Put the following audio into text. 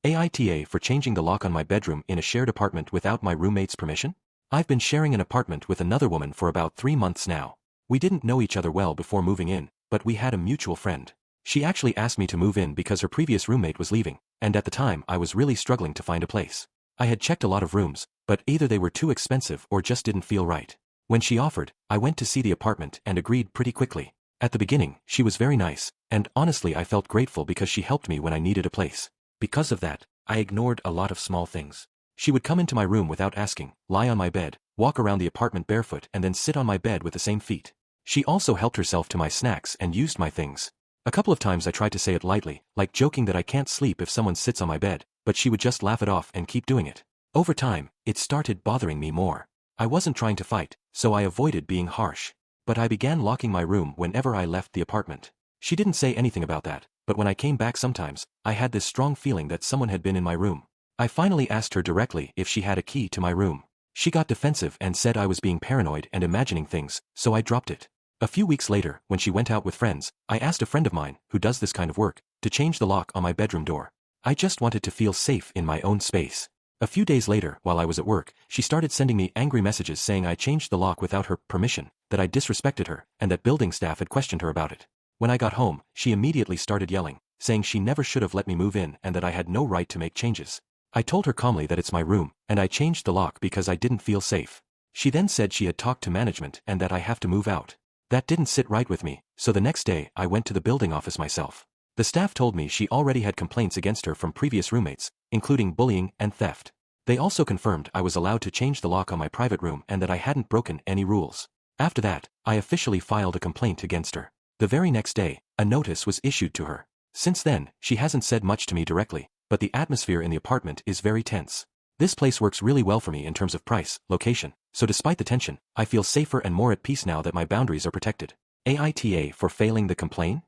AITA for changing the lock on my bedroom in a shared apartment without my roommate's permission? I've been sharing an apartment with another woman for about 3 months now. We didn't know each other well before moving in, but we had a mutual friend. She actually asked me to move in because her previous roommate was leaving, and at the time I was really struggling to find a place. I had checked a lot of rooms, but either they were too expensive or just didn't feel right. When she offered, I went to see the apartment and agreed pretty quickly. At the beginning, she was very nice, and honestly I felt grateful because she helped me when I needed a place. Because of that, I ignored a lot of small things. She would come into my room without asking, lie on my bed, walk around the apartment barefoot and then sit on my bed with the same feet. She also helped herself to my snacks and used my things. A couple of times I tried to say it lightly, like joking that I can't sleep if someone sits on my bed, but she would just laugh it off and keep doing it. Over time, it started bothering me more. I wasn't trying to fight, so I avoided being harsh. But I began locking my room whenever I left the apartment. She didn't say anything about that, but when I came back sometimes, I had this strong feeling that someone had been in my room. I finally asked her directly if she had a key to my room. She got defensive and said I was being paranoid and imagining things, so I dropped it. A few weeks later, when she went out with friends, I asked a friend of mine, who does this kind of work, to change the lock on my bedroom door. I just wanted to feel safe in my own space. A few days later, while I was at work, she started sending me angry messages saying I changed the lock without her permission, that I disrespected her, and that building staff had questioned her about it. When I got home, she immediately started yelling, saying she never should have let me move in and that I had no right to make changes. I told her calmly that it's my room, and I changed the lock because I didn't feel safe. She then said she had talked to management and that I have to move out. That didn't sit right with me, so the next day I went to the building office myself. The staff told me she already had complaints against her from previous roommates, including bullying and theft. They also confirmed I was allowed to change the lock on my private room and that I hadn't broken any rules. After that, I officially filed a complaint against her. The very next day, a notice was issued to her. Since then, she hasn't said much to me directly, but the atmosphere in the apartment is very tense. This place works really well for me in terms of price, location, so despite the tension, I feel safer and more at peace now that my boundaries are protected. AITA for failing the complaint?